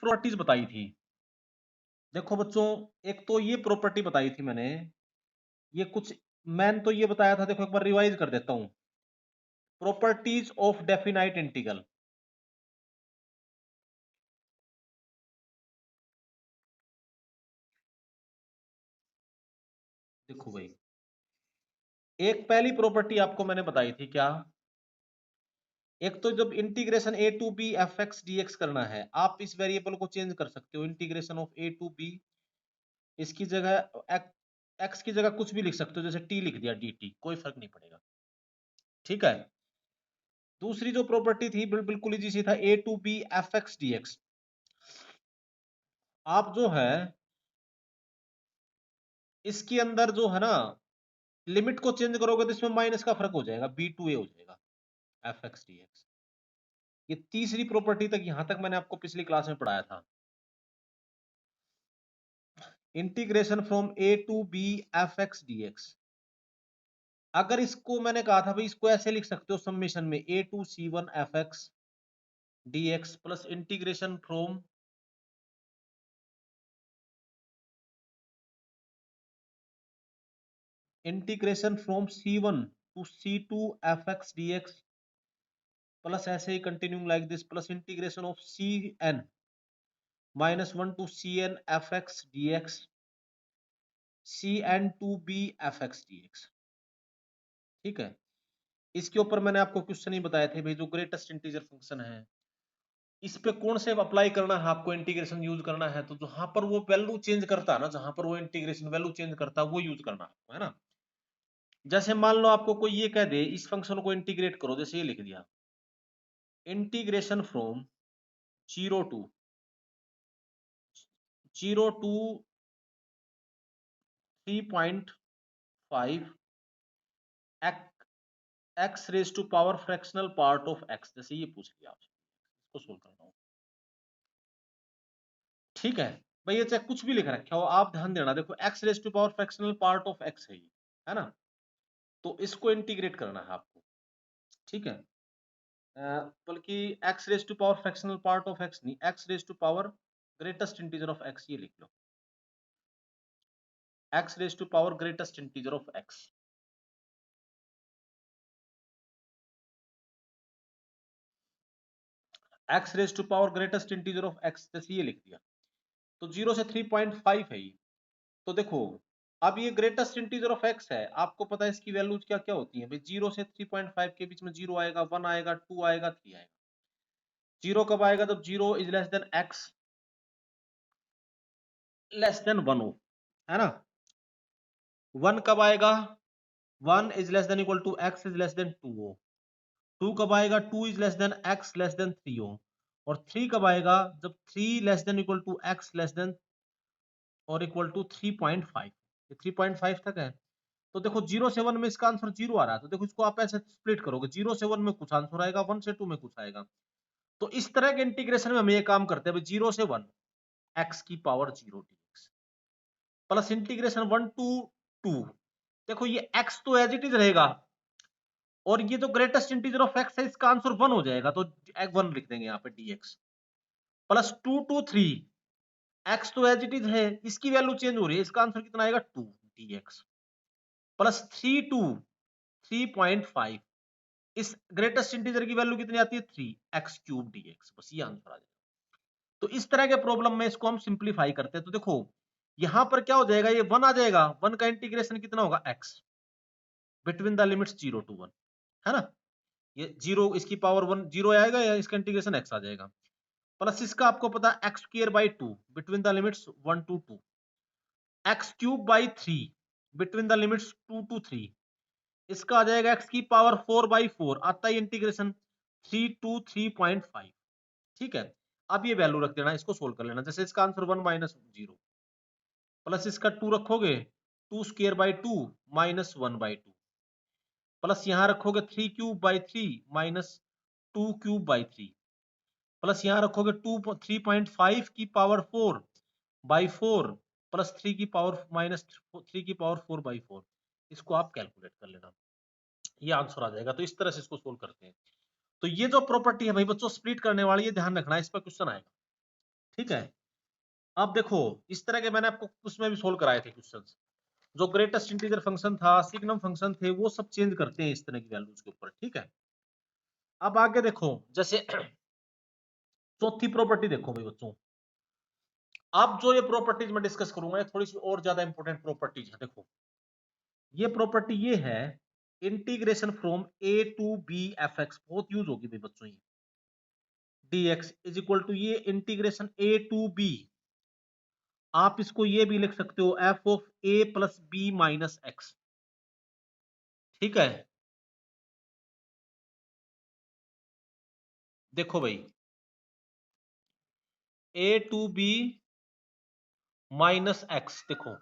Properties बताई थी। देखो बच्चों, एक तो ये प्रॉपर्टी बताई थी मैंने, ये कुछ मैंने तो ये बताया था, देखो एक बार रिवाइज कर देता हूं। Properties of definite integral. देखो भाई, एक पहली प्रॉपर्टी आपको मैंने बताई थी क्या, एक तो जब integration A to B F X D X करना है, आप इस वेरिएबल को चेंज कर सकते हो। Integration of A to B, इसकी जगह एक्स की जगह कुछ भी लिख सकते हो, जैसे टी लिख दिया डी टी, कोई फर्क नहीं पड़ेगा। ठीक है। दूसरी जो प्रॉपर्टी थी बिल्कुल इजी सी था, A to B F X D X. आप जो है इसके अंदर जो है ना, लिमिट को चेंज करोगे तो इसमें माइनस का फर्क हो जाएगा, बी टू ए हो जाएगा एफ एक्स डी एक्स। ये तीसरी प्रॉपर्टी तक, यहां तक मैंने आपको पिछली क्लास में पढ़ाया था। Integration from A to B F X D X. अगर इसको मैंने कहा था भाई, इसको ऐसे लिख सकते हो समेशन में, A to C one F X D X plus integration from C one to C two F X D X plus ऐसे ही continuing like this, plus integration of C N minus one to C N F X D X C N to B F X D X. ठीक है। इसके ऊपर मैंने आपको question ही बताए थे भाई, जो ग्रेटेस्ट इंटीजर फंक्शन है, इस पे कौन से अप्लाई करना है आपको, इंटीग्रेशन यूज करना है, तो जहां पर वो वैल्यू चेंज करता है ना, जहां पर वो इंटीग्रेशन वैल्यू चेंज करता है वो यूज करना है ना। जैसे मान लो आपको कोई ये कह दे इस फंक्शन को इंटीग्रेट करो, जैसे ये लिख दिया, integration from zero to 3.5 X raise to power fractional part of X, जैसे ये पूछ लिया आपसे, इसको सोल्व करना हो। ठीक है भाई, ये चाहे कुछ भी लिख रखा हो, आप ध्यान देना, देखो X raise to power fractional part of X है ये, है ना। तो इसको इंटीग्रेट करना है आपको। ठीक है। बल्कि X raise to power fractional part of X नहीं, X raise to power greatest integer of X, ये लिख लो, X raise to power greatest integer of X. X raise to power greatest integer of X, जैसे ये लिख दिया, तो 0 से 3.5 है ये। तो देखो, अब ये ग्रेटेस्ट इंटीजर ऑफ एक्स है, आपको पता है इसकी वैल्यूज क्या क्या होती है भाई, 0 से 3.5 के बीच में 0 आएगा, 1 आएगा, 2 आएगा, 3 आएगा। 0 कब आएगा, जब 0 is less than X less than 1 हो, है ना। 1 कब आएगा, 1 is less than equal to X is less than 2 हो। 2 कब आएगा, 2 is less than X less than 3 हो। और 3 कब आएगा, जब 3 less than equal to X less than और इक्वल टू 3.5। ये 3.5 तक है। तो देखो 0 से 1 में इसका आंसर 0 आ रहा है, तो देखो इसको आप ऐसे स्प्लिट करोगे, 0 से 1 में कुछ आंसर आएगा, 1 से 2 में कुछ आएगा। तो इस तरह के इंटीग्रेशन में हम ये काम करते हैं, 0 से 1 एक्स की power 0 dx plus integration 1 to 2। देखो ये एक्स तो एज इट इज रहेगा, और ये जो ग्रेटेस्ट इंटीजर ऑफ एक्स है इसका आंसर 1 हो जाएगा, तो 1 लिख देंगे यहाँ पे dx प्लस 2 टू 3। एक्स तो एज इट इज है, इसकी वैल्यू चेंज हो रही है, इसका आंसर कितना आएगा 2 dx प्लस 3 टू 3.5। इस ग्रेटेस्ट इंटीजर की वैल्यू कितनी आती है 3 एक्स क्यूब dx, बस ये आंसर आ जाएगा। तो इस तरह के प्रॉब्लम में इसको हम सिंप्लीफाई करते हैं, तो देखो यहां पर क्या हो जाएगा, ये 1 आ जाएगा, 1 का इंटीग्रेशन कितना होगा x between the limits 0 to 1, है ना। ये 0 इसकी पावर 1 0 आएगा, या इसका इंटीग्रेशन x आ जाएगा, प्लस इसका आपको पता है X square by 2 between the limits 1 to 2, X cube by 3 between the limits 2 to 3, इसका आ जाएगा x की पावर 4 बाई 4, आता है इंटीग्रेशन 3 टू 3.5। ठीक है। अब ये वैल्यू रख देना, इसको सोल्व कर लेना, जैसे इसका आंसर 1 माइनस 0 प्लस इसका 2 रखोगे, 2 square by 2 minus 1 by 2 plus यहां रखोगे 3 cube by 3 minus 2 cube by 3 plus यहां रखोगे 3.5 की पावर 4 बाई 4 प्लस 3 की पावर माइनस 3 की पावर 4 बाई 4। इसको आप कैलकुलेट कर लेना, ये आंसर आ जाएगा। तो इस तरह से इसको सोल्व करते हैं। तो ये जो प्रॉपर्टी है भाई बच्चों, स्प्लिट करने वाली, ये ध्यान रखना, इस पर क्वेश्चन आएगा। ठीक है। अब देखो इस तरह के मैंने आपको उसमें भी सोल्व कराए थे क्वेश्चंस। जो ग्रेटेस्ट इंटीजर फंक्शन था, सिग्नम फंक्शन थे, वो सब चेंज करते हैं इस तरह की वैल्यूज के ऊपर। ठीक है। अब आगे देखो, जैसे चौथी प्रॉपर्टी देखो भाई बच्चों। अब जो ये प्रॉपर्टीज मैं डिस्कस करूंगा, ये थोड़ी सी और ज्यादा इंपॉर्टेंट प्रॉपर्टीज है। देखो ये प्रॉपर्टी ये है, integration from A to B F X, बहुत यूज होगी भाई बच्चों ये। D x is equal to ये इंटीग्रेशन ए टू बी, आप इसको ये भी लिख सकते हो F of A plus B minus X. ठीक है। देखो भाई A to B minus X, देखो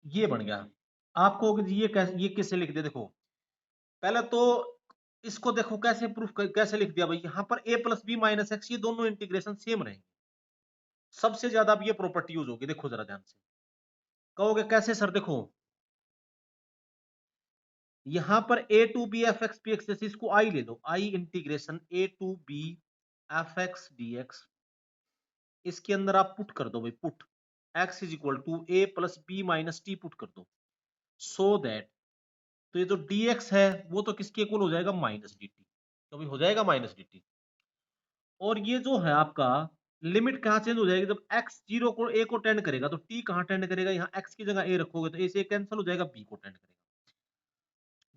ये बन गया। आपको ये कैसे, ये किससे लिख दिया, देखो पहले तो इसको देखो कैसे प्रूफ कैसे लिख दिया भाई, यहां पर a plus B minus x, ये दोनों इंटीग्रेशन सेम रहेंगे। सबसे ज्यादा अब ये प्रॉपर्टी यूज होगी, देखो जरा ध्यान से। कहोगे कैसे सर, देखो यहां पर a to B F X P X, जैसे इसको आई ले लो, I integration a to B F X D X, इसके अंदर आप पुट कर दो भाई, put x is equal to a plus B minus T put कर दो, सो दैट, तो ये जो dx है वो तो किसके इक्वल हो जाएगा, माइनस dt, तो भी हो जाएगा माइनस dt। और ये जो है आपका लिमिट कहाँ चेंज हो जाएगी, जब x जीरो को a को टेंड करेगा तो t कहाँ टेंड करेगा, यहाँ x की जगह a रखोगे तो a से कैंसिल हो जाएगा, b को टेंड करेगा।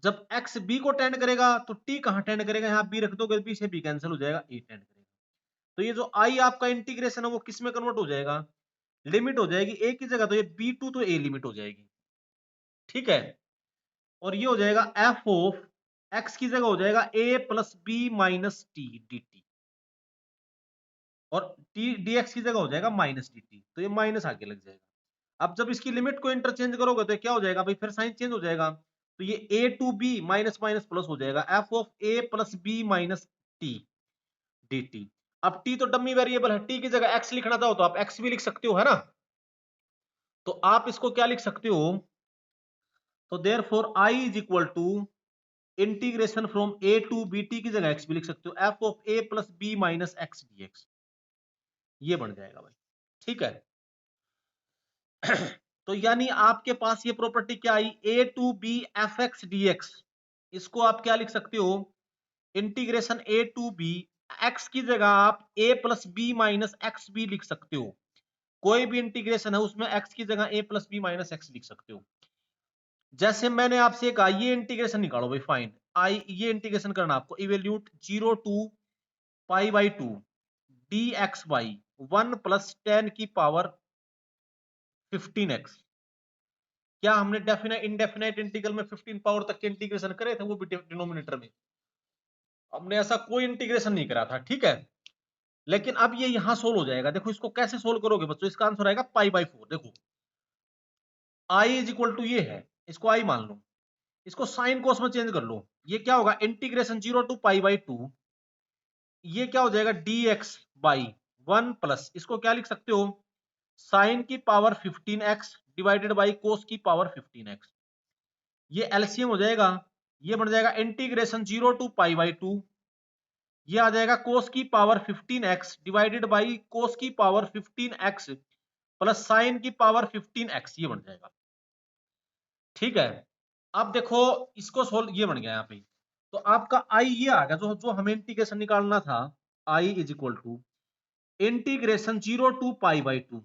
जब x b को टेंड करेगा तो t कहाँ टेंड करेगा, यहाँ b रख दोगे, b से b कैंसिल हो जाएगा, a टेंड करेगा। तो ये जो i आपका इंटीग्रेशन है वो किस में कन्वर्ट हो जाएगा, लिमिट हो जाएगी a की जगह, तो ये b2 तो a लिमिट हो जाएगी। ठीक है। और ये हो जाएगा f ऑफ x की जगह हो जाएगा a plus B minus T D T, और टी डी एक्स की जगह हो जाएगा माइनस डी टी, तो ये माइनस आगे लग जाएगा। अब जब इसकी लिमिट को इंटरचेंज करोगे तो क्या हो जाएगा भाई, फिर साइन चेंज हो जाएगा, तो ये a to B minus minus plus हो जाएगा, f of a plus B minus T D T. अब t तो डमी वेरिएबल है, t की जगह x लिखना चाहो तो आप x भी लिख सकते हो, है ना। तो आप इसको क्या लिख सकते हो, तो therefore i is equal to integration from a to B, T की जगह x भी लिख सकते हो, f of a plus B minus X D X, ये बन जाएगा भाई। ठीक है। तो यानी आपके पास ये प्रॉपर्टी क्या आई, a to B F X D X, इसको आप क्या लिख सकते हो, integration a to B, x की जगह आप a plus B minus X भी लिख सकते हो, कोई भी इंटीग्रेशन है उसमें x की जगह a plus B minus X लिख सकते हो। जैसे मैंने आपसे कहा ये इंटीग्रेशन निकालो भाई, फाइंड आई, ये इंटीग्रेशन करना आपको, evaluate 0 to pi by two d x by 1 plus 10 की पावर 15x। क्या हमने डेफिनेट इंडेफिनेट इंटीग्रल में 15 पावर तक के इंटीग्रेशन करे थे, वो भी डिनोमिनेटर में, हमने ऐसा कोई इंटीग्रेशन नहीं करा था। ठीक है। लेकिन अब ये यहां सोल्व हो जाएगा, देखो इसको कैसे सोल्व करोगे बच्चों, इसका आंसर आएगा पाई बाई 4। देखो आई इज इक्वल टू ये है, इसको आई मान लो, इसको साइन कोस में चेंज कर लो, ये क्या होगा, इंटीग्रेशन 0 टू पाई बाई 2, ये क्या हो जाएगा डी एक्स बाई 1 प्लस, इसको क्या लिख सकते हो, साइन की power 15x divided by cos की पावर 15x, ये एलसीएम हो जाएगा, ये बन जाएगा इंटीग्रेशन 0 टू पाई बाई 2, ये आ जाएगा कोस की power 15x divided by cos की पावर 15x प्लस साइन की पावर 15x, ये बन जाएगा। ठीक है। अब देखो इसको सोल्व, ये बन गया यहाँ पे, तो आपका आई ये आ गया, जो जो हमें इंटीग्रेशन निकालना था, I is equal to integration 0 to pi by 2,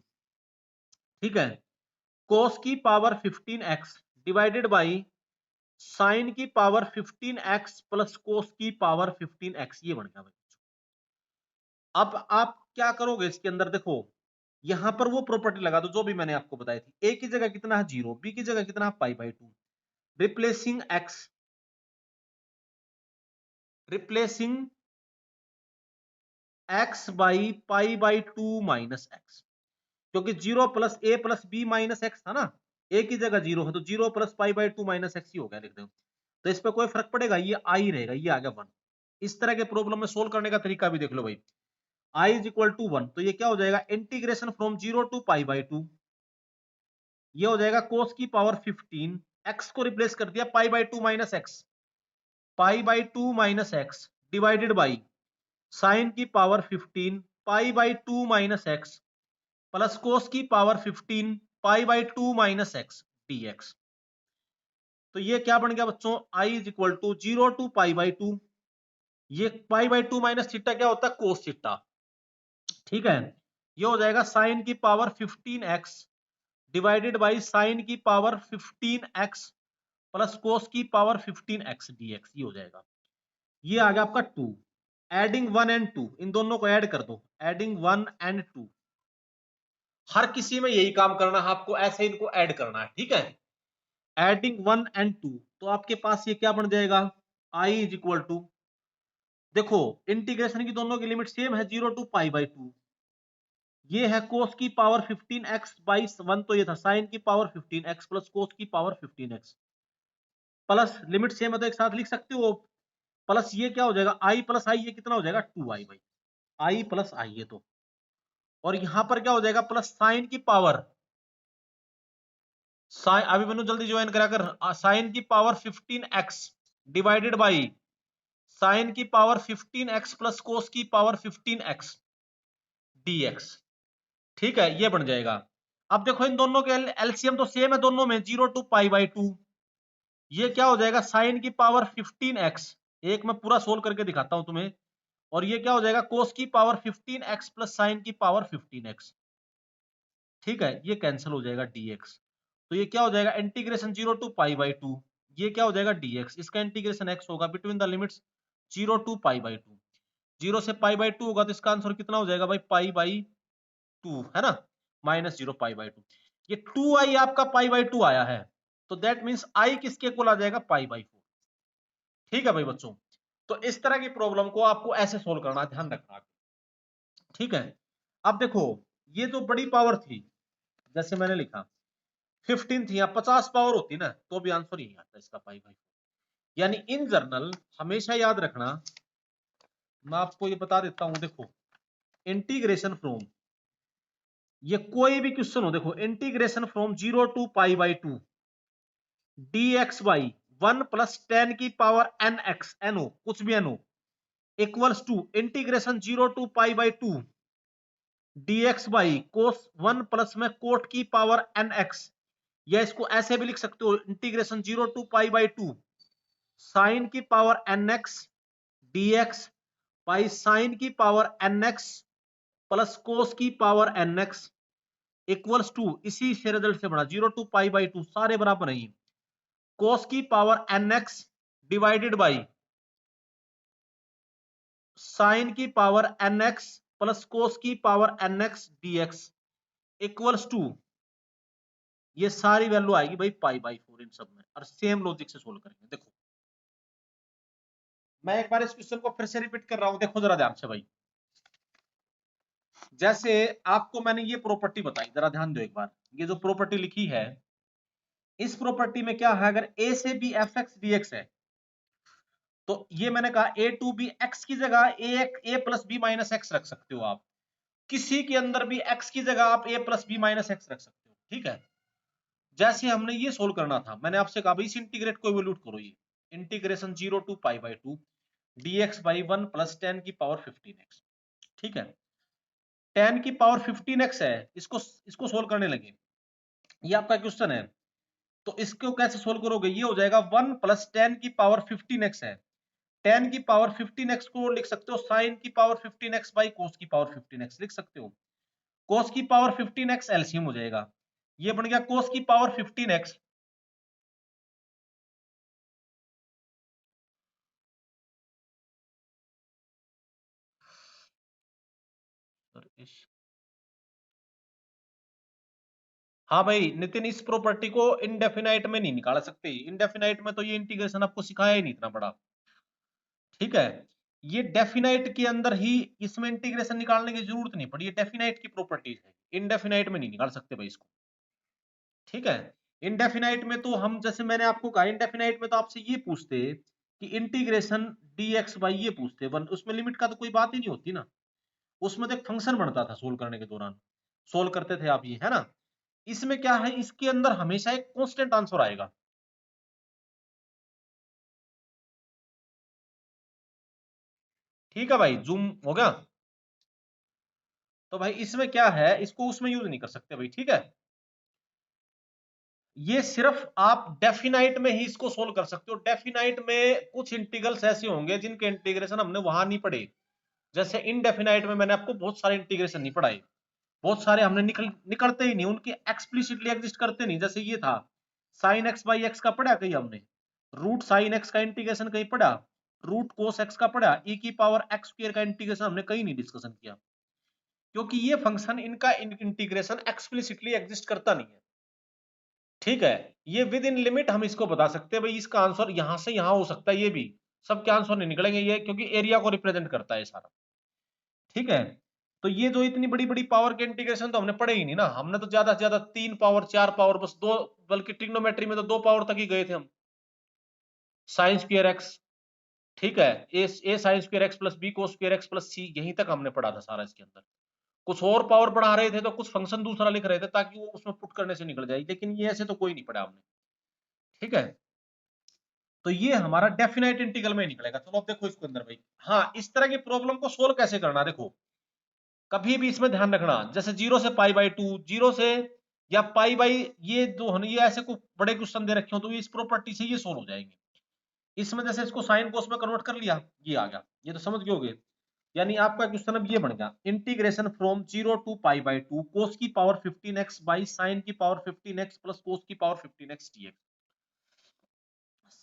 ठीक है, कोस की power 15x divided by sine की पावर 15x प्लस कोस की पावर 15x, ये बन गया भाई। अब आप क्या करोगे इसके अंदर, देखो यहां पर वो प्रॉपर्टी लगा दो जो भी मैंने आपको बताई थी, a की जगह कितना है 0, b की जगह कितना है pi by 2, replacing x, replacing x by pi by 2 minus X, क्योंकि 0 plus a plus B minus X था ना, a की जगह 0 है तो 0 plus pi by 2 minus X ही हो गया, लिख दो। तो इस पर कोई फर्क पड़ेगा, ये आई रहेगा, ये आ गया 1। इस तरह के प्रॉब्लम में सोल्व करने का तरीका भी देख लो भाई, i इज इक्वल टू 1, तो ये क्या हो जाएगा, integration from 0 to pi by 2, ये हो जाएगा कोस की पावर 15, x को रिप्लेस कर दिया pi by 2 minus X, pi by 2 minus X divided by sine की power 15 pi by 2 minus X plus cos की power 15 pi by 2 minus X dx। तो ये क्या बन गया बच्चों, i is equal to 0 to pi by 2। ये पाई by 2 minus theta क्या होता है, कोस थीटा। ठीक है, ये हो जाएगा साइन की power 15x divided by sine की पावर 15x प्लस कोस की पावर 15x dx, ये हो जाएगा। ये आ गया आपका 2। एडिंग 1 एंड 2, इन दोनों को ऐड कर दो, एडिंग 1 एंड 2। हर किसी में यही काम करना है आपको, ऐसे इनको ऐड करना है। ठीक है, एडिंग 1 एंड 2, तो आपके पास ये क्या बन जाएगा, i इज इक्वल टू, देखो इंटीग्रेशन की दोनों की लिमिट सेम है, 0 टू पाई बाई 2। ये है कोस की पावर 15x बाई 1, तो ये था साइन की पावर 15x प्लस कोस की power 15x, plus limit same है तो एक साथ लिख सकते हो, प्लस ये क्या हो जाएगा, i प्लस आई, ये कितना हो जाएगा 2i भाई, i प्लस आई ये तो, और यहां पर क्या हो जाएगा प्लस साइन की पावर, साइन अभी मैंने जल्दी ज्वाइन करा कर, साइन की power 15x divided by sine की पावर 15x प्लस कोस की पावर 15x dx। ठीक है, ये बन जाएगा। अब देखो इन दोनों के एलसीएम तो सेम है दोनों में, 0 टू पाई बाई 2। ये क्या हो जाएगा साइन की पावर 15x, एक मैं पूरा सोल्व करके दिखाता हूं तुम्हें, और ये क्या हो जाएगा कोस की पावर 15x प्लस साइन की पावर 15x। ठीक है, ये कैंसिल हो जाएगा dx, तो ये क्या हो जाएगा इंटीग्रेशन 0 टू पाई बाई 2, ये क्या हो जाएगा dx, इसका इंटीग्रेशन x होगा between the limits 0 to pi by 2। 0 से पाई बाई 2 होगा तो इसका आंसर कितना हो जाएगा भाई, पाई बाई 2 है ना, माइनस 0 पाई बाई 2। ये 2i आपका पाई बाई 2 आया है, तो दैट मींस i किसके इक्वल आ जाएगा, पाई बाई 4। ठीक है भाई बच्चों, तो इस तरह की प्रॉब्लम को आपको ऐसे सोल्व करना, ध्यान रखना। ठीक है, अब देखो ये जो बड़ी पावर थी, जैसे मैंने लिखा 15 थी, या 50 पावर होती ना तो भी आंसर यही आता इसका, पाई बाई। यानी इन जर्नल हमेशा याद रखना, मैं आपको ये बता देता हूं, देखो इंटीग्रेशन फ्रॉम, ये कोई भी क्वेश्चन हो, देखो integration from 0 to pi by 2 dx by 1 plus 10 की पावर n x, n हो कुछ भी n हो, equals to integration 0 to pi by 2 dx by cos 1 plus में कोट की पावर n x, या इसको ऐसे भी लिख सकते हो integration 0 to pi by 2 sine की power n x dx by sine की power n x plus cos की power n x equals to, इसी से रिजल्ट से बना 0 टू पाई बाई 2 सारे बराबर नहीं, कोस की power n x divided by sine की power n x plus cos की power n x dx equals to, ये सारी वैल्यू आएगी भाई पाई बाई 4 इन सब में, और सेम लॉजिक से सोल्व करेंगे। देखो मैं एक बार इस क्वेश्चन को फिर से रिपीट कर रहा हूं, देखो जरा ध्यान से भाई। जैसे आपको मैंने ये प्रॉपर्टी बताई, जरा ध्यान दो एक बार, ये जो प्रॉपर्टी लिखी है, इस प्रॉपर्टी में क्या है, अगर a से b f x dx है, तो ये मैंने कहा a टू b x की जगह a plus b minus x रख सकते हो आप, किसी के अंदर भी x की जगह आप a plus b minus x रख सकते हो। ठीक है, जैसे हमने ये सोल्व करना था, मैंने आपसे कहा इस इंटीग्रेट को इवोल्यूट करो, ये integration 0 to pi by 2 dx by 1 plus 10 की पावर 15x। ठीक है, 10 की पावर 15x है, इसको सोल्व करने लगे, ये आपका क्वेश्चन है, तो इसको कैसे सोल्व करोगे, ये हो जाएगा 1 प्लस 10 की पावर 15x है, 10 की पावर 15x को लिख सकते हो साइन की पावर 15x बाई कोस की पावर 15x लिख सकते हो, कोस की पावर 15x एलसीएम हो जाएगा, ये बन गया कोस की पावर 15x हाँ भाई नितिन, इस प्रॉपर्टी को इनडेफिनाइट में नहीं निकाल सकते, इनडेफिनाइट में तो ये इंटीग्रेशन आपको सिखाया ही नहीं इतना बड़ा। ठीक है, ये डेफिनाइट के अंदर ही इसमें इंटीग्रेशन निकालने की जरूरत नहीं पड़ी, ये डेफिनाइट की प्रॉपर्टीज है, इनडेफिनाइट में नहीं निकाल सकते भाई इसको। ठीक है, इनडेफिनाइट में तो हम, जैसे मैंने आपको कहा, इनडेफिनाइट में तो आपसे ये पूछते कि इंटीग्रेशन dx बाई, ये पूछते वन, उसमें लिमिट का तो कोई बात ही नहीं होती ना, उसमें तो एक फंक्शन बनता था सोल्व करने के दौरान, सोल्व करते थे आप, ये है ना। इसमें क्या है, इसके अंदर हमेशा एक कांस्टेंट आंसर आएगा। ठीक है भाई, जूम हो गया। तो भाई इसमें क्या है, इसको उसमें यूज नहीं कर सकते भाई, ठीक है। ये सिर्फ आप डेफिनाइट में ही इसको सोल्व कर सकते हो। डेफिनाइट में कुछ इंटीग्रल्स ऐसे होंगे जिनके इंटीग्रेशन हमने वहां नहीं पढ़े। जैसे इनडेफिनाइट में मैंने आपको बहुत सारे इंटीग्रेशन नहीं पढ़ाए, बहुत सारे हमने निकलते ही नहीं, उनके एक्सप्लिसिटली एग्जिस्ट करते नहीं। जैसे ये था साइन एक्स बाई एक्स का पढ़ा कहीं हमने, रूट साइन एक्स का इंटीग्रेशन कहीं पढ़ा, रूट कोस एक्स का पढ़ा, ई की पावर एक्स स्क्वायर का इंटीग्रेशन हमने कहीं नहीं डिस्कशन किया, क्योंकि ये फंक्शन इनका इंटीग्रेशन एक्सप्लिसिटली एग्जिस्ट करता नहीं है। ठीक है, ये विद इन लिमिट हम इसको बता सकते हैं भाई, इसका आंसर यहां से यहां हो सकता है, ये भी सबके आंसर नहीं निकलेंगे ये, क्योंकि एरिया को रिप्रेजेंट करता है सारा। ठीक है, तो ये जो इतनी बड़ी बड़ी पावर के इंटीग्रेशन तो हमने पढ़े ही नहीं ना, हमने तो ज्यादा से ज्यादा 3 पावर 4 पावर बस दो, बल्कि ट्रिग्नोमेट्री में तो 2 पावर तक ही गए थे हम। साइन स्क्वायर एक्स, ठीक है, A sine square X plus B cos square X plus C, यहीं तक हमने पढ़ा था सारा। इसके अंदर कुछ और पावर बढ़ा रहे थे तो कुछ फंक्शन दूसरा लिख रहे थे ताकि वो उसमें पुट करने से निकल जाए, लेकिन ये ऐसे तो कोई नहीं पढ़ा हमने। ठीक है, तो ये हमारा डेफिनेट इंटीग्रल में निकलेगा। चलो अब देखो इसके अंदर भाई, हाँ इस तरह की प्रॉब्लम को सोल्व कैसे करना, देखो कभी भी इसमें ध्यान रखना, जैसे 0 से पाई बाई 2, 0 से या पाई बाई, ये जो ये ऐसे कुछ बड़े क्वेश्चन दे रखे हो तो ये इस प्रॉपर्टी से ये सोल्व हो जाएंगे। इसमें जैसे इसको साइन कोस में कन्वर्ट कर लिया, ये आ गया, ये तो समझ गए, यानी आपका क्वेश्चन अब ये बन गया, integration from 0 to pi by 2 cos की पावर 15x बाई साइन की पावर 15x प्लस कोस की पावर 15x dx।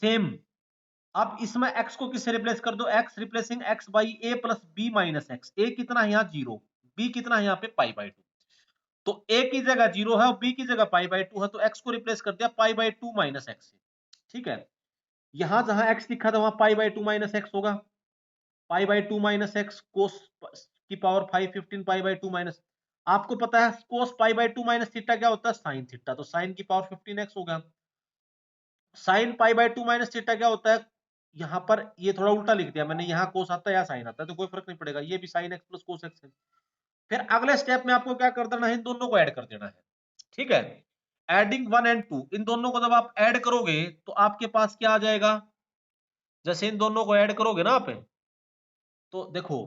सेम, अब इसमें x को किससे रिप्लेस कर दो, x replacing x by a plus b minus x। a कितना है यहाँ 0, b कितना है यहाँ पे पाई बाई 2, तो a की जगह 0 है और b की जगह पाई बाई 2 है, तो x को रिप्लेस कर दिया पाई बाई 2 माइनस x से। ठीक है, यहां जहां x लिखा था वहां पाई बाई 2 माइनस x होगा, पाई बाई 2 माइनस x कोस की पावर 5 15 पाई बाई 2 माइनस, आपको पता है cos pi by 2 minus theta क्या होता है, साइन थीटा, तो साइन की पावर 15x होगा। Sine pi by 2 minus theta क्या होता है, यहां पर ये थोड़ा उल्टा लिख दिया मैंने, यहाँ कोस आता है या साइन आता है तो कोई फर्क नहीं पड़ेगा, ये भी sine x plus cos x है। फिर अगले स्टेप में आपको क्या कर देना है, इन दोनों को ऐड कर देना है। ठीक है, एडिंग 1 एंड 2, इन दोनों को जब आप ऐड करोगे तो आपके पास क्या आ जाएगा, जैसे इन दोनों को ऐड करोगे ना आप, तो देखो,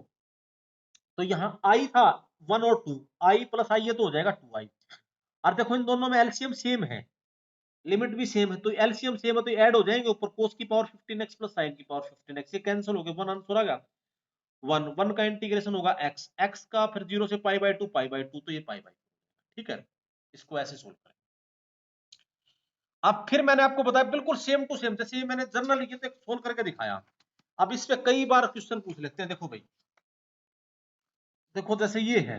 तो यहाँ आई था 1 और 2, आई प्लस आई है तो हो जाएगा 2i। और देखो इन दोनों में एलसीएम सेम है, लिमिट भी सेम है, तो एलसीएम सेम है तो ऐड हो जाएंगे ऊपर, कोस की पावर 15x प्लस साइन की पावर 15x, ये कैंसिल हो गया, वन आंसर आ गया। वन वन का इंटीग्रेशन होगा x, x का फिर 0 से पाई बाई 2, पाई बाई 2 तो ये पाई बाई 2। ठीक है, इसको ऐसे सोल्व करें। अब फिर मैंने आपको बताया बिल्कुल सेम टू सेम, जैसे मैंने जर्नल लिखे थे सोल्व करके दिखाया। अब इस पे कई बार क्वेश्चन पूछ लेते हैं। देखो भाई, देखो जैसे ये है,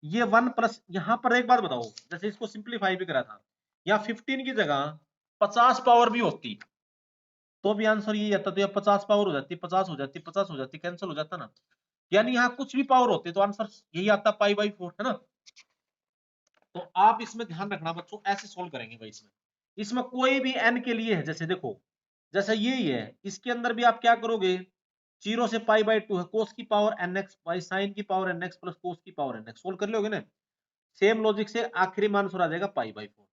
ये 1 प्लस, यहां पर एक बात बताओ, जैसे इसको सिंप्लीफाई भी करा था, या 15 की जगह 50 पावर भी होती तो भी आंसर यही आता, तो या 50 पावर हो जाती, 50 हो जाती, 50 हो जाती, कैंसिल हो जाता ना, यानी यहाँ कुछ भी पावर होती तो आंसर यही आता पाई बाई 4, है ना। तो आप इसमें ध्यान रखना बच्चों, ऐसे सोल्व करेंगे भाई। इसमें कोई भी n के लिए है, जैसे देखो, जैसे ये ही है, इसके अंदर भी आप क्या करोगे, 0 से पाई बाई 2 है, कोस की पावर nx बाई साइन की पावर nx प्लस कोस की पावर nx, सोल्व कर लोगे ना, सेम लॉजिक से आखिरी मान आंसर आ जाएगा पाई बाई 4।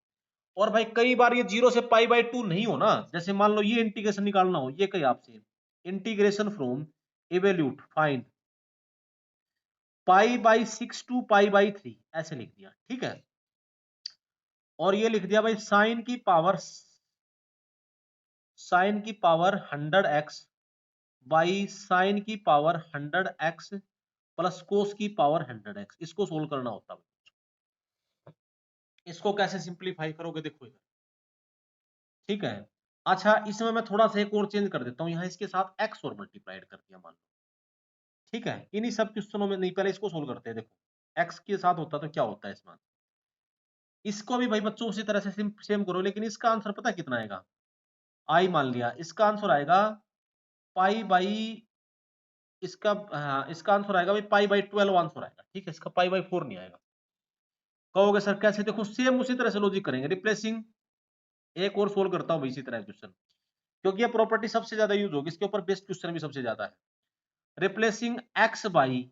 और भाई कई बार ये 0 से पाई बाई 2 नहीं हो ना, जैसे मान लो ये इंटीग्रेशन निकालना हो, ये कहीं आपसे integration from evaluate find pi by 6 to pi by 3 ऐसे लिख दिया। ठीक है, और ये लिख दिया भाई साइन की पावर 100x बाई साइन की पावर 100x प्लस कोस की पावर 100x, इसको सोल्व करना होता है। इसको कैसे सिंप्लीफाई करोगे देखो इधर। ठीक है, अच्छा इसमें मैं थोड़ा सा एक और चेंज कर देता हूं, यहाँ इसके साथ x और मल्टीप्लाइड कर दिया मान लो। ठीक है, इन्हीं सब क्वेश्चनों में नहीं, पहले इसको सोल्व करते हैं। देखो x के साथ होता तो क्या होता है इसमें, इसको भी भाई बच्चों उसी तरह से सेम करो, लेकिन इसका आंसर पता कितना आएगा, आई मान लिया, इसका आंसर आएगा पाई बाई, इसका हाँ इसका आंसर आएगा भाई पाई बाई 12 आंसर आएगा। ठीक है, इसका पाई बाई 4 नहीं आएगा। कहोगे सर कैसे, देखो सेम उसी तरह से लॉजिक करेंगे, रिप्लेसिंग, एक और सोल्व करता हूं भाई इसी तरह क्वेश्चन, क्योंकि ये प्रॉपर्टी सबसे ज्यादा यूज होगी, इसके ऊपर बेस्ट क्वेश्चन भी सबसे ज्यादा है। रिप्लेसिंग x बाई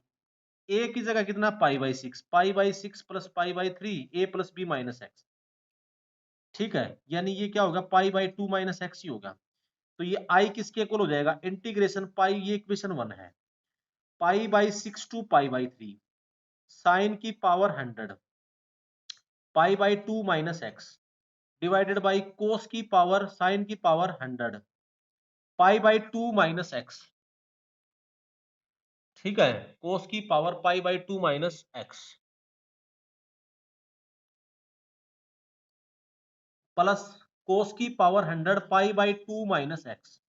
a की जगह कितना, पाई by 6, pi by 6 plus pi by 3 a plus b minus X. ठीक है, यानी ये क्या होगा, पाई बाई 2 माइनस एक्स ही होगा। तो ये आई किसके इक्वल हो जाएगा, इंटीग्रेशन पाई, ये इक्वेशन 1 है, pi by 6 to pi by 3 sine की power 100 pi by 2 minus X divided by cos की पावर साइन की power 100 pi by 2 minus X, ठीक है, कोस की power pi by 2 minus X plus cos की power 100 pi by 2 minus x.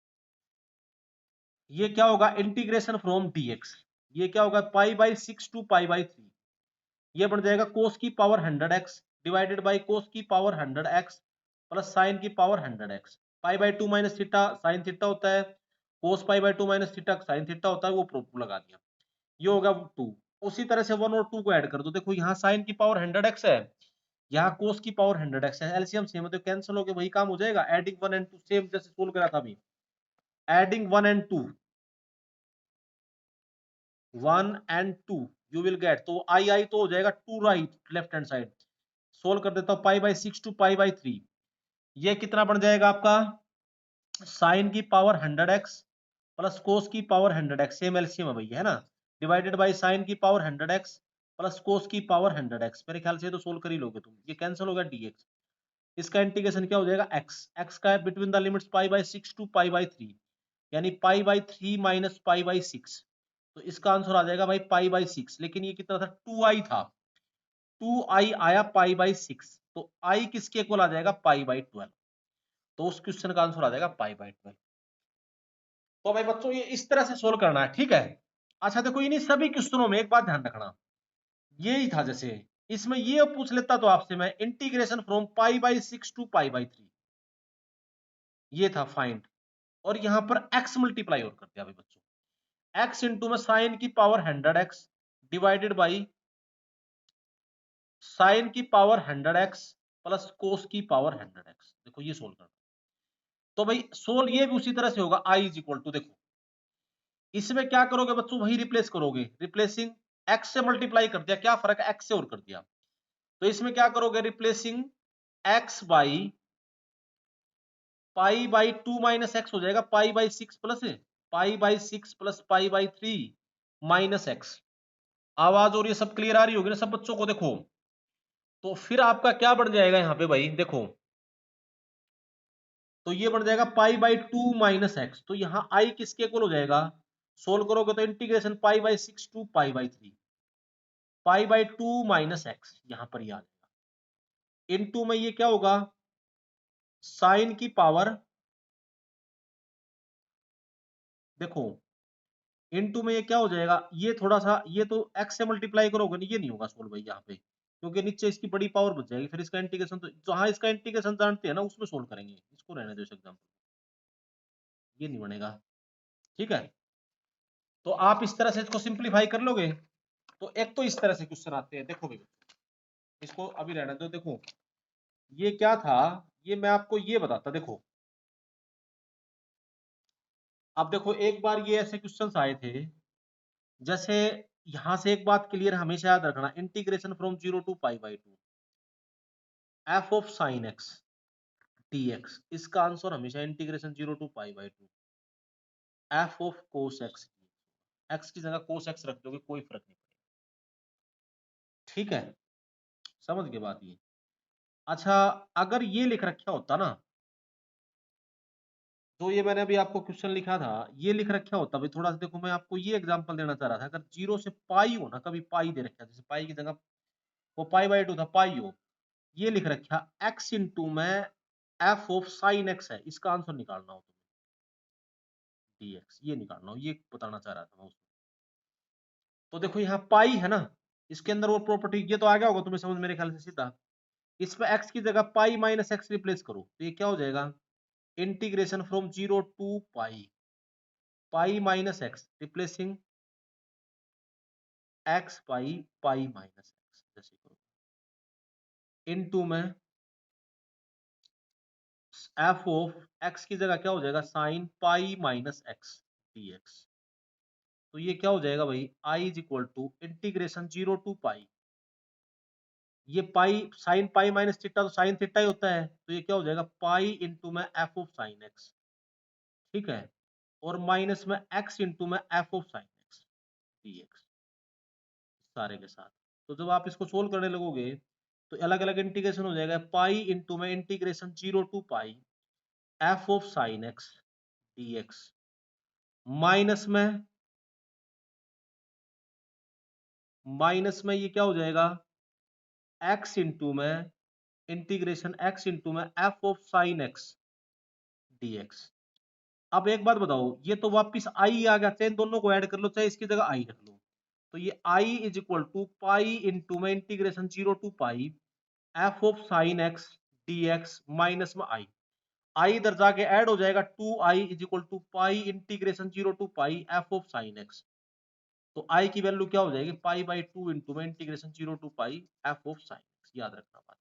ये क्या होगा, इंटीग्रेशन फ्रॉम डीएक्स, ये क्या होगा, pi by 6 to pi by 3, ये बन जाएगा कोस की power 100x divided by cos की पावर 100x प्लस साइन की power 100x, pi by 2 minus theta sine theta होता है, cos pi by 2 minus theta sine theta होता है, वो प्रूफ लगा दिया, ये होगा 2। उसी तरह से 1 और 2 को ऐड कर दो, देखो यहाँ साइन की पावर 100x है, यहाँ कोस की पावर 100x है, एलसीएम सेम है तो कैंसिल हो के वही काम हो जाएगा, एडिंग 1 एंड 2 सेम जैसे सोल्व करा था अभी, adding 1 and 2 1 and 2 you will get, तो आई आई तो हो जाएगा 2 right left hand side, solve कर देता हूं, pi by 6 to pi by 3, ये कितना बन जाएगा आपका, साइन की पावर 100x प्लस कोस की पावर 100x, सेम एलसीएम है भैया, है ना, डिवाइडेड बाई साइन की पावर 100x प्लस कोस की पावर 100x, मेरे ख्याल से तो सोल्व कर ही लोगे तुम, ये कैंसिल होगा dx, इसका इंटीग्रेशन क्या हो जाएगा x, x का है between the limits pi by 6 to pi by 3, यानी pi by 3 minus pi by 6, तो इसका आंसर आ जाएगा भाई पाई बाई 6, लेकिन ये कितना था, 2i था, 2i आया पाई बाई 6, तो i किसके इक्वल आ जाएगा, पाई बाई 12, तो उस क्वेश्चन का आंसर आ जाएगा पाई बाई 12। तो भाई बच्चों ये इस तरह से सोल्व करना है, ठीक है। अच्छा देखो इन्हीं सभी क्वेश्चनों में एक बात ध्यान रखना, यही था जैसे इसमें ये पूछ लेता तो आपसे मैं, integration from pi by 6 to pi by 3, ये था फाइंड, और यहां पर x मल्टीप्लाई और कर दिया भाई बच्चों, x इंटू में साइन की power 100x divided by sine की पावर 100x प्लस कोस की पावर 100x, देखो ये सोल्व करना, तो भाई सोल्व ये भी उसी तरह से होगा, i इज इक्वल टू, देखो इसमें क्या करोगे बच्चों, वही रिप्लेस करोगे, रिप्लेसिंग x से मल्टीप्लाई कर दिया, क्या फर्क है, x से और कर दिया, तो इसमें क्या करोगे, replacing x by pi by 2 minus x हो जाएगा, पाई by 6 plus pi by 6 plus pi by 3 minus x, आवाज और ये सब क्लियर आ रही होगी ना सब बच्चों को, देखो तो फिर आपका क्या बन जाएगा यहाँ पे भाई, देखो तो ये बन जाएगा पाई बाई 2 माइनस एक्स, तो यहाँ आई किसके इक्वल हो जाएगा, सोल्व करोगे तो integration pi by 6 to pi by 3 pi by 2 minus x, यहाँ पर ये आ जाएगा, इनटू में ये क्या होगा, साइन की पावर, देखो इनटू में ये क्या हो जाएगा, ये थोड़ा सा, ये तो x से मल्टीप्लाई करोगे नहीं, ये नहीं होगा सोल्व भाई यहाँ पे, क्योंकि नीचे इसकी बड़ी पावर बच जाएगी, फिर इसका इंटीग्रेशन तो जहां इसका इंटीग्रेशन जानते हैं ना उसमें सोल्व करेंगे, इसको रहने दो इस एग्जाम्पल, ये नहीं बनेगा, ठीक है। तो आप इस तरह से इसको सिंप्लीफाई कर लोगे, तो एक तो इस तरह से क्वेश्चन आते हैं, देखो भाई इसको अभी रहने दो, देखो ये क्या था, ये मैं आपको ये बताता, देखो अब देखो एक बार ये ऐसे क्वेश्चंस आए थे, जैसे यहां से एक बात क्लियर हमेशा याद रखना, integration from 0 to pi by 2 f of sine x dx, इसका आंसर हमेशा integration 0 to pi by 2 f of cos x, x की जगह कोस एक्स रख दोगे कोई फर्क नहीं पड़ेगा, ठीक है, समझ के बात ये। अच्छा अगर ये लिख रखा होता ना, तो ये मैंने अभी आपको क्वेश्चन लिखा था, ये लिख रखा होता भाई, थोड़ा सा देखो मैं आपको ये एग्जांपल देना चाह रहा था, अगर 0 से पाई हो ना, कभी पाई दे रखा, जैसे पाई की जगह वो पाई बाई 2 था, पाई हो, ये लिख रखा x इंटू में एफ ऑफ साइन एक्स है, इसका आंसर निकालना हो तो dx, ये निकालना हो, ये बताना चाह रहा था मैं उसको, तो देखो यहाँ पाई है ना, इसके अंदर वो प्रॉपर्टी, ये तो आ गया होगा तुम्हें समझ मेरे ख्याल से सीधा, इसमें x की जगह पाई माइनस एक्स रिप्लेस करो, तो ये क्या हो जाएगा, integration from 0 to pi, pi minus x replacing x pi, pi minus x, जैसे करो इनटू में एफ ऑफ एक्स की जगह क्या हो जाएगा, sine pi minus X dx, तो ये क्या हो जाएगा भाई, I is equal to integration 0 to pi, ये pi sine pi minus theta, तो साइन थीटा ही होता है, तो ये क्या हो जाएगा, पाई इंटू में एफ ऑफ साइन एक्स, ठीक है, और माइनस में x इंटू में f of sine x dx सारे के साथ। तो जब आप इसको सोल्व करने लगोगे तो अलग अलग इंटीग्रेशन हो जाएगा, पाई इंटू में integration 0 to pi f of sine x dx minus में ये क्या हो जाएगा, x इंटू में इंटीग्रेशन x इंटू में f of sine x dx। अब एक बात बताओ, ये तो वापिस आई आ गया, चाहे इन दोनों को ऐड कर लो चाहे इसकी जगह आई रख लो, तो ये i is equal to pi into में integration 0 to pi f of sine x dx minus में आई इधर जाके ऐड हो जाएगा, 2i is equal to pi integration 0 to pi f of sine x. तो i की वैल्यू क्या हो जाएगी, पाई बाई 2 इंटू में integration 0 to pi f of sine x. याद रखना बात,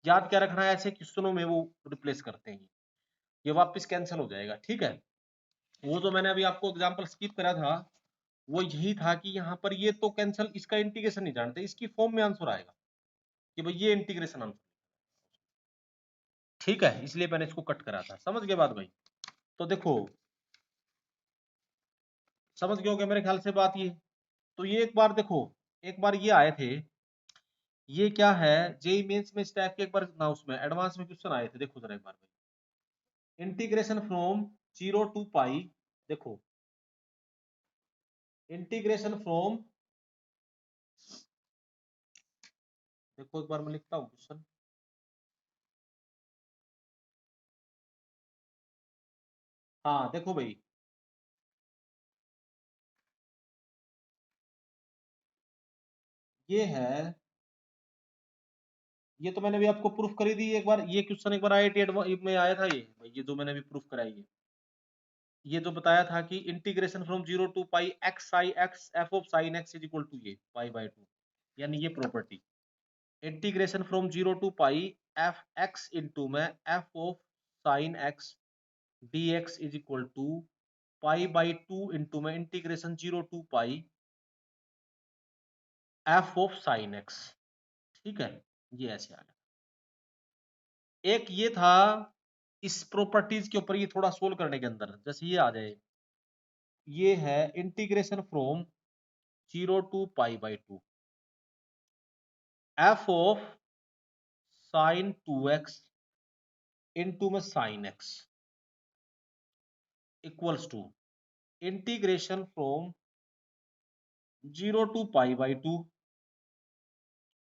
याद क्या रखना है, ऐसे क्वेश्चनों में वो रिप्लेस करते हैं, ये वापस कैंसिल हो जाएगा। ठीक है, वो जो मैंने अभी आपको एग्जांपल स्किप करा था वो यही था कि यहाँ पर ये तो कैंसिल, इसका इंटीग्रेशन नहीं जानते, इसकी फॉर्म में आंसर आएगा कि भाई ये इंटीग्रेशन आंसर। ठीक है, इसलिए मैंने इसको कट करा था। समझ गए बात भाई? तो देखो, समझ गए होगे मेरे ख्याल से बात ये। तो ये एक बार देखो, एक बार ये आए थे, ये क्या है, जेई मेंस में इस टाइप के एक बार ना उसमें एडवांस में क्वेश्चन आए थे। देखो जरा एक बार भाई, इंटीग्रेशन फ्रॉम 0 टू पाई, देखो इंटीग्रेशन फ्रॉम, देखो एक बार मैं लिखता हूँ क्वेश्चन। हाँ देखो भाई, ये है, ये तो मैंने भी आपको प्रूफ करी दी एक बार, ये क्वेश्चन एक बार IIT में आया था ये जो मैंने भी प्रूफ कराई है। ये जो बताया था कि integration from 0 to pi x I x f of sine x is equal to ये पाई बाय 2, यानी ये property integration from 0 to pi f x into में F of sine x D x is equal to pi by 2 into में integration 0 to pi f of sine x. ठीक है, ये ऐसे आ गया। एक ये था, इस प्रॉपर्टीज के ऊपर ये थोड़ा सोल्व करने के अंदर जैसे ये आ जाए, ये है integration from 0 to pi by 2 f of sine 2x into में sine x equals to integration from 0 to pi by 2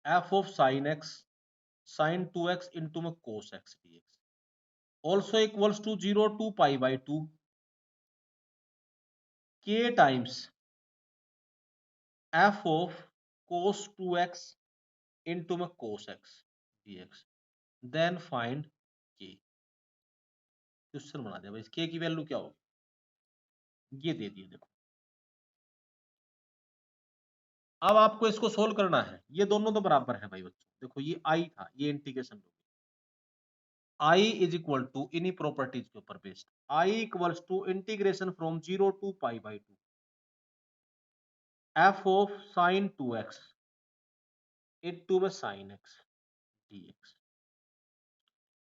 f of sine x sine 2x into में cos x dx also equals to 0 to pi by 2 k times f of cos 2x into में cos x dx then find k। Question बना दिया भाई, k की value क्या होगी, ये दे दिए देखो। अब आपको इसको सोल्व करना है, ये दोनों तो बराबर है भाई बच्चों। देखो ये i था, ये integration i is equal to इन्हीं प्रॉपर्टीज के ऊपर based, i equals to integration from 0 to pi by 2 f of sine 2x into में साइन x dx।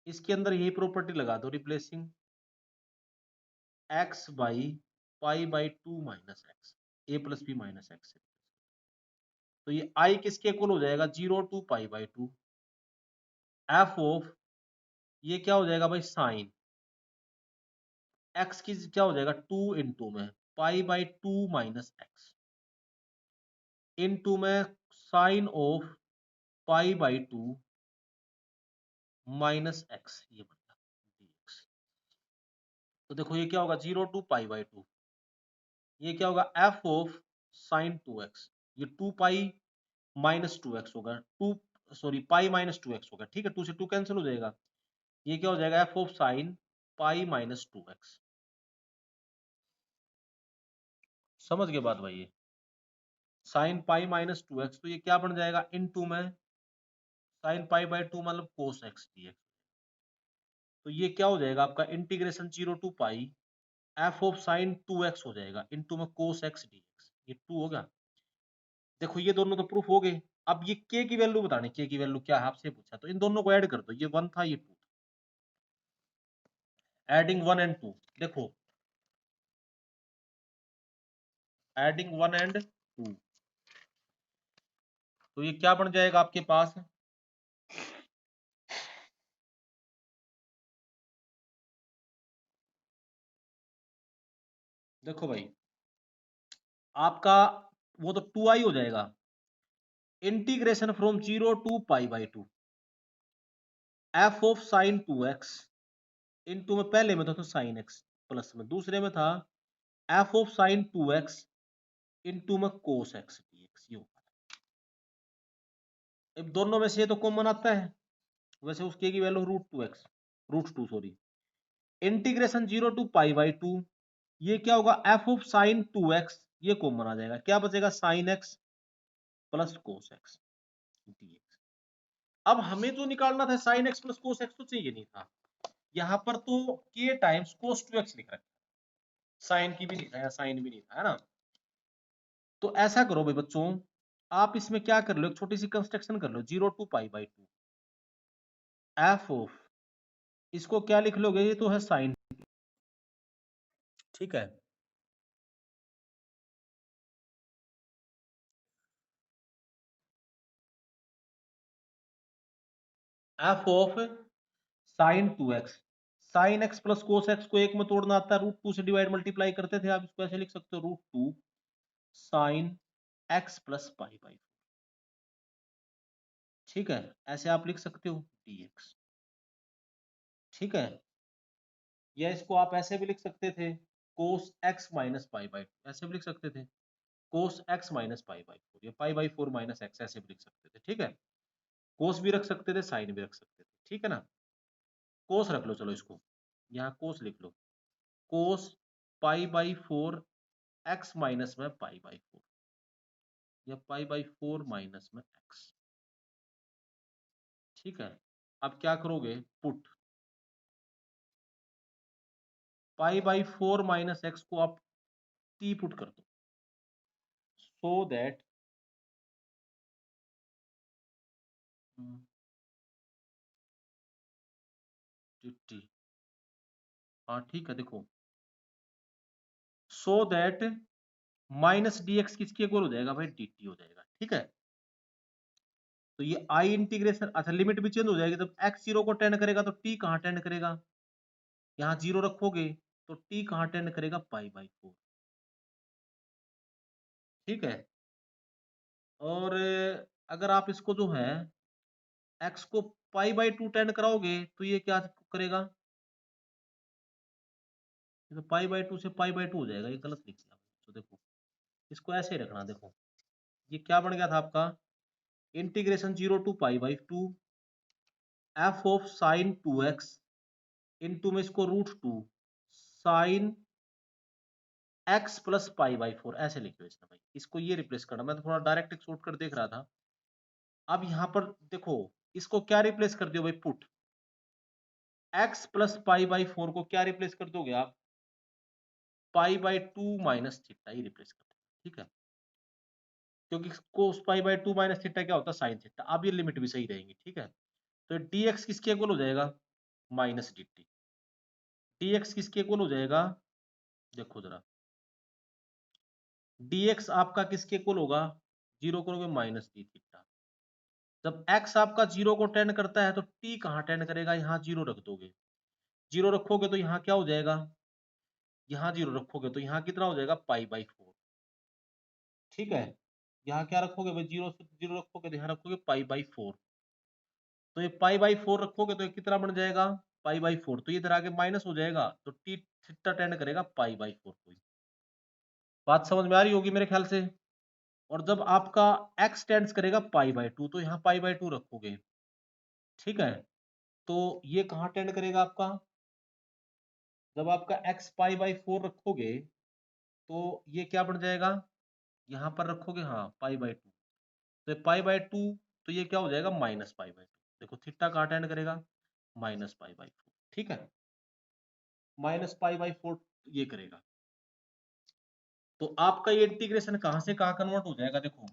इसके अंदर यही प्रॉपर्टी लगा दो, replacing x by pi by 2 minus x, a plus B minus x. तो ये i किसके equal हो जाएगा, 0 to pi by 2 f of, ये क्या हो जाएगा भाई, साइन x की क्या हो जाएगा 2 इंटू में pi by 2 minus x into में sine of pi by 2 minus x, ये बन गया dx। तो देखो ये क्या होगा, 0 टू पाई बाई 2, ये क्या होगा एफ ऑफ साइन 2x, ये 2 पाई माइनस 2x होगा, 2 सॉरी पाई माइनस 2x होगा। ठीक है, 2 से 2 कैंसिल हो जाएगा, ये क्या हो जाएगा F of sign pi minus 2x। समझ गए बात भाई, ये साइन पाई माइनस 2x, तो ये क्या बन जाएगा इनटू में साइन पाई बाई 2 मतलब कोस एक्स dx। तो ये क्या हो जाएगा आपका integration 0 to pi f of sine 2x हो जाएगा इनटू में कोस एक्स dx, ये 2 होगा। देखो ये दोनों तो प्रूफ हो गए। अब ये k की वैल्यू बतानी, k की वैल्यू क्या है आपसे पूछा, तो इन दोनों को ऐड कर दो, ये 1 था ये 2 था। एडिंग 1 एंड 2, देखो एडिंग 1 एंड 2, तो ये क्या बन जाएगा आपके पास, देखो भाई आपका वो तो 2i हो जाएगा, integration from 0 to pi by 2 f of sine 2x into में पहले में था तो साइन x प्लस में, दूसरे में था F of sine 2x into में कोस x dx, ये होगा। अब दोनों में से ये तो कॉमन आता है, वैसे उसके की value root two sorry, integration 0 to pi by 2, ये क्या होगा एफ ऑफ साइन 2x, ये कॉमन आ जाएगा, क्या बचेगा sine x plus cos x dx। अब हमें जो निकालना था sine x plus cos x तो चाहिए नहीं था, यहाँ पर तो k टाइम्स कोस 2x लिख रखा है, साइन की भी नहीं था या साइन भी नहीं था, है ना। तो ऐसा करो भाई बच्चों, आप इसमें क्या कर लो, एक छोटी सी कंस्ट्रक्शन कर लो, 0 to pi by 2 f of, इसको क्या लिख लोगे, ये तो है साइन, ठीक है, f of sine 2x, sine x plus cos x को एक में तोड़ना आता है, रूट 2 से डिवाइड मल्टीप्लाई करते थे, आप इसको ऐसे लिख सकते हो root 2 sine x plus pi by, ठीक है, ऐसे आप लिख सकते हो dx, ठीक है, या इसको आप ऐसे भी लिख सकते थे कोस x माइनस पाई बाई, ऐसे भी लिख सकते थे कोस x माइनस पाई बाई 4, या पाई बाई 4 माइनस x, ऐसे भी लिख सकते थे, ठीक है, कोस भी रख सकते थे साइन भी रख सकते थे, ठीक है ना। कोस रख लो, चलो इसको यहाँ कोस लिख लो, कोस पाई बाई 4 x माइनस में पाई बाई 4, या पाई बाई 4 माइनस में x, ठीक है। अब क्या करोगे, put pi by 4 minus x को आप t पुट कर दो, सो दैट टी, हाँ ठीक है, देखो so that minus D x किसके इक्वल हो जाएगा भाई, डी टी हो जाएगा, ठीक है। तो ये आई इंटीग्रेशन, अच्छा लिमिट भी चेंज हो जाएगी, जब एक्स 0 को टेंड करेगा तो टी कहाँ टेंड करेगा, यहाँ 0 रखोगे तो टी कहाँ टेंड करेगा पाई बाई 4, ठीक है। और अगर आप इसको जो है एक्स को पाई बाई 2 टेंड कराओगे तो ये क्या करेगा, तो पाई बाई 2 से पाई बाई 2 हो जाएगा, ये गलत लिख दिया, तो देखो इसको ऐसे ही रखना, देखो ये क्या बन गया था आपका, integration 0 to pi by 2 f of sine 2x into में इसको root 2 sine x plus pi by 4, ऐसे लिखो इसमें भाई, इसको ये रिप्लेस करना, मैं तो थोड़ा डायरेक्ट शॉर्टकट देख रहा था। अब यहाँ पर देखो इसको क्या रिप्लेस कर दियो भाई, put x plus pi by 4 को क्या रिप्लेस कर दोगे आप, पाई बाई 2 माइनस थीटा, ये रिप्लेस कर दो, ठीक है, क्योंकि कोस पाई बाई 2 माइनस थीटा क्या होता है साइन थीटा, अब ये लिमिट भी सही रहेंगी, ठीक है। तो dx किसके इक्वल हो जाएगा, माइनस dt, dx किसके इक्वल हो जाएगा, देखो जरा dx आपका किसके इक्वल होगा, 0 करोगे माइनस डी थीटा, जब x आपका 0 को टेंड करता है तो t कहाँ टेंड करेगा, यहाँ 0 रख दोगे, 0 रखोगे तो यहाँ क्या हो जाएगा, यहाँ 0 रखोगे तो यहाँ कितना हो जाएगा पाई बाई 4, ठीक है। यहाँ क्या रखोगे भाई, 0 से 0 रखोगे तो यहाँ रखोगे पाई बाई 4, तो ये पाई बाई 4 रखोगे तो ये कितना बन जाएगा पाई बाई 4, तो ये इधर आगे माइनस हो जाएगा, तो टी थीटा टेंड करेगा पाई बाई 4 को, बात समझ में आ रही होगी मेरे ख्याल से। और जब आपका x टेंड्स करेगा पाई बाई 2 तो यहाँ पाई बाई 2 रखोगे, ठीक है, तो ये कहाँ टेंड करेगा आपका, जब आपका x पाई बाई 4 रखोगे तो ये क्या बन जाएगा, यहाँ पर रखोगे हाँ पाई बाई 2, तो पाई बाई 2, तो ये क्या हो जाएगा माइनस पाई बाई 2, देखो थीटा कहाँ टेंड करेगा माइनस पाई बाई 4, ठीक है, माइनस पाई बाई 4 ये करेगा। तो आपका ये इंटीग्रेशन कहाँ से कहाँ कन्वर्ट हो जाएगा, देखो